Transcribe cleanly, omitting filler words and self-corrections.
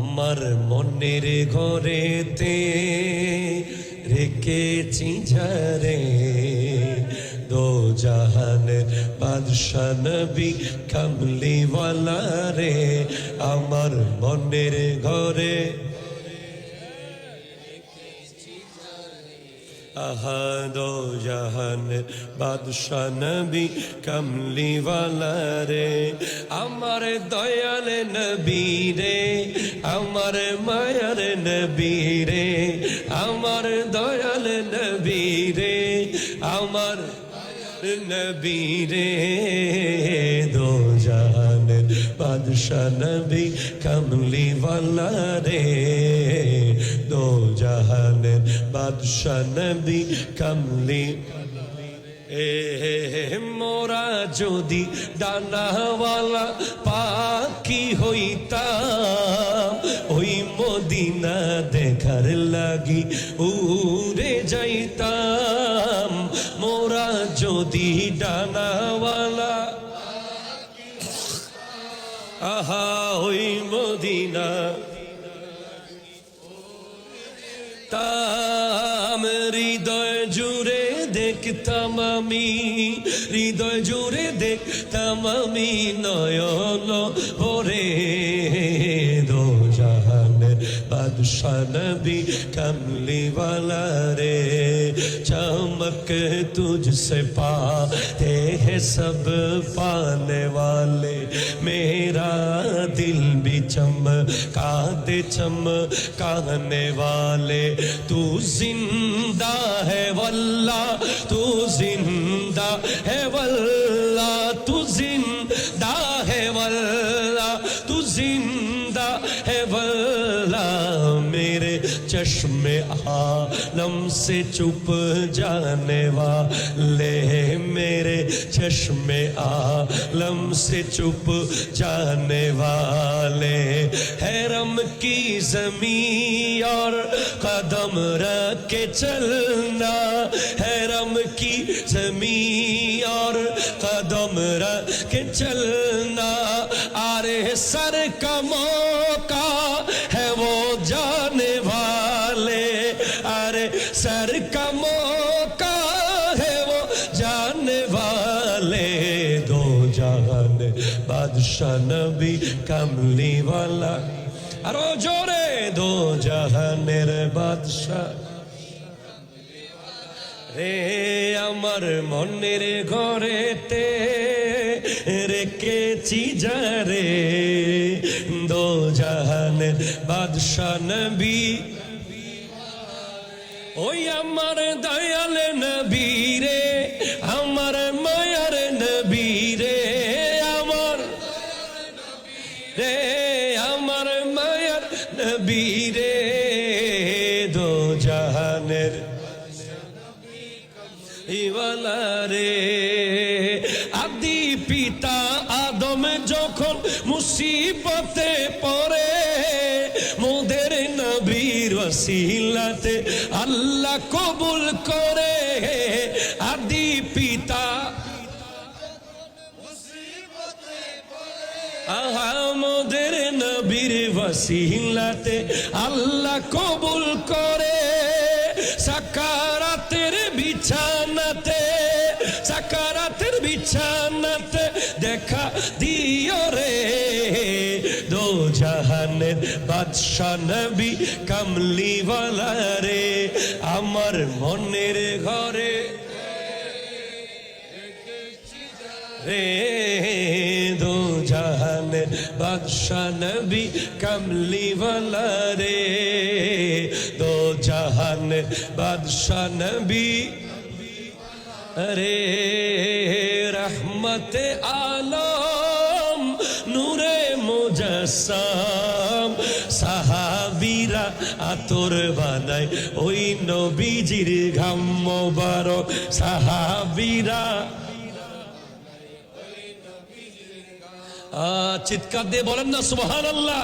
আমার মনের ঘরেতে রেখেছি যারে দো জাহানের বাদশা নবী কামলিওয়ালা রে আমার মনের ঘরে আহা দো জাহানের বাদশা নবী কামলিওয়ালা রে আমার দয়াল নবী রে আমার মায়ার নবী রে আমার দয়াল নবী রে আমার নবী রে দো জাহানের বাদশা নবী কামলিওয়ালা রে দো জাহানের বাদশা নবী কামলি মোরা যদি ডানাওয়ালা পাখি হইতাম ওই মদিনা দেখার লাগি উড়ে যাইতাম মোরা যদি ডানাওয়ালা আহা ওই মদিনা তাম হৃদয় জুড়ে দেখতাম আমি হৃদয় জুড়ে দেখতাম আমি নয়ন ভরে দো জাহানের বাদশা নবী कमलीवाला रे चमक तुझसे पाते हैं सब पाने वाले मेरा दिल भी चमका दे चमकाने वाले तू जिंदा है वल्ला तू जिंदा है वल्ला तू जिंदा है वल्ला तू जिंदा है वल्ला मेरे चश्मे आलम से चुप जाने वाले मेरे चश्मे आलम से चुप जाने वाले हैरम की ज़मीं और कदम रख के चलना हैरम की ज़मीं और कदम रख के चलना आरे सर का मौका है वो जाने वाले अरे सर का मौका है वो जाने वाले दो जहान बादशाह नबी कमली वाला अरो जोरे दो जहानेर बादशाह रे আমার মনের ঘরেতে রেখেছি যারে দো জাহানের বাদশা নবী ওই আমার দয়াল নবী রে আমার মায়ার নবী রে আমার রে আমার মায়ার নবী রে দো জাহানের ইওয়ালা রে আদি পিতা আদম যখন মুসিবতে পড়ে মোদের নবীর ওসিলাতে আল্লাহ কবুল করে আদি পিতা আহা মোদের নবীর ওসিলাতে আল্লাহ কবুল করে সাকারাতের বিছানাতে দেখা দিও রে দো জাহানের বাদশা নবী কমলিওয়ালা রে আমার মনের ঘরে রে দো জাহানের বাদশা নবী কমলিওয়ালা রে দো জাহানের বাদশা নবী अरे रहमत आलम नूरे मुजस्सम साहाबीरा आतोर बानाय ओई नबीजिर घाम मोबारक साहाबीरा चित्कार दिए बोलें ना सुबहानाल्लाह।